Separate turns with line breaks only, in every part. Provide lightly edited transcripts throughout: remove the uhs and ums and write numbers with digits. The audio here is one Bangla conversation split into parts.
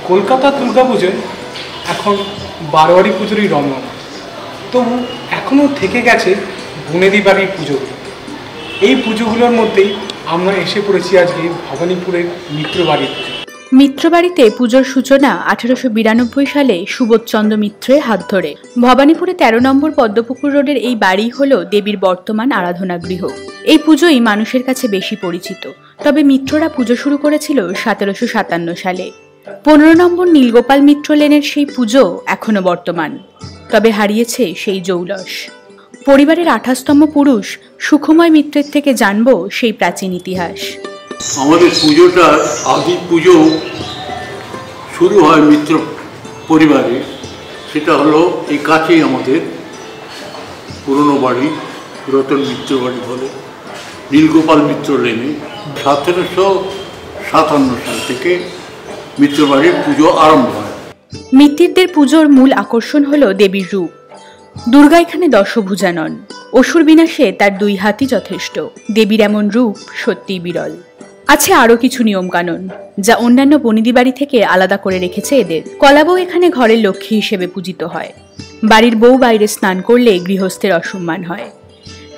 কলকাতা দুর্গাপুজোয় এখন বারোয়ারি পুজোরই রমরমা, তবু এখনও থেকে গেছে বনেদি বাড়ির পুজোগুলো। এই পুজোগুলোর মধ্যেই আমরা এসে পড়েছি আজকে ভবানীপুরের মিত্রবাড়ির পুজো।
মিত্রবাড়িতে পুজোর সূচনা 1892 সালে সুবোধচন্দ্র মিত্রের হাত ধরে। ভবানীপুরে 13 নম্বর পদ্মপুকুর রোডের এই বাড়ি হলো দেবীর বর্তমান আরাধনা গৃহ। এই পুজোই মানুষের কাছে বেশি পরিচিত, তবে মিত্ররা পুজো শুরু করেছিল 1757 সালে। 15 নম্বর নীলগোপাল মিত্র লেনের সেই পুজো এখনো বর্তমান, তবে হারিয়েছে সেই জৌলস। পরিবারের 28তম পুরুষ সুখময় মিত্রের থেকে জানবো সেই প্রাচীন ইতিহাস।
আমাদের পুজোটার আদি পুজো শুরু হয় মিত্র পরিবারে। সেটা হলো এই কাছেই আমাদের পুরনো বাড়ি, পুরাতন মিত্র বাড়ি বলে, নীলগোপাল মিত্র লেনে। 1757 সাল থেকে মিত্রবাড়ির পুজো আরম্ভ হয়।
মিত্রদের পুজোর মূল আকর্ষণ হলো দেবীর রূপ। দুর্গা এখানে দশভুজা নন, অসুর বিনাশে তার 2 হাতই যথেষ্ট। দেবীর এমন রূপ সত্যিই বিরল। আছে আরো কিছু নিয়ম কানুন, যা অন্যান্য বনেদি বাড়ি থেকে আলাদা করে রেখেছে এদের। কলাবউ এখানে ঘরের লক্ষ্মী হিসেবে পূজিত হয়। বাড়ির বউ বাইরে স্নান করলে গৃহস্থের অসম্মান হয়,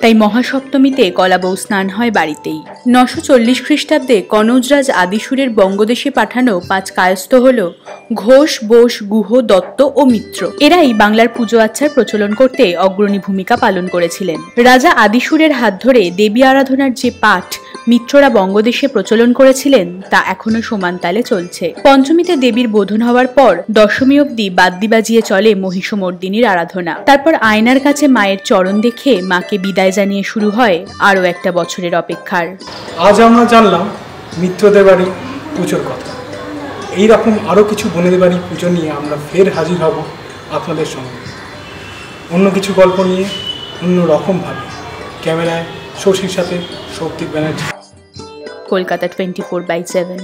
তাই মহাসপ্তমীতে কলাবউ স্নান হয় বাড়িতেই। 940 খ্রিস্টাব্দে কনৌজরাজ আদিসুরের বঙ্গদেশে পাঠানো 5 কায়স্থ হল ঘোষ, বোস, গুহ, দত্ত ও মিত্র। এরাই বাংলার পুজো আচ্ছার প্রচলন করতে অগ্রণী ভূমিকা পালন করেছিলেন। রাজা আদিসুরের হাত ধরে দেবী আরাধনার যে পাঠ মিত্ররা বঙ্গদেশে প্রচলন করেছিলেন তা এখনো সমান তালে চলছে। পঞ্চমীতে দেবীর বোধন হওয়ার পর দশমী অবধি বাদ্যি বাজিয়ে চলে মহিষমর্দিনীর আরাধনা। তারপর আয়নার কাছে মায়ের চরণ দেখে মাকে বিদায় জানিয়ে শুরু হয় আরও একটা বছরের অপেক্ষার।
আজ আমরা জানলাম মিত্রদের বাড়ি পুজোর কথা। এইরকম আরও কিছু বনেদি বাড়ি পুজো নিয়ে আমরা ফের হাজির হব আপনাদের সঙ্গে, অন্য কিছু গল্প নিয়ে, অন্য রকমভাবে। ক্যামেরায় শশীর সাথে সৌপ্তিক ব্যানার্জি,
কলকাতা 24/7।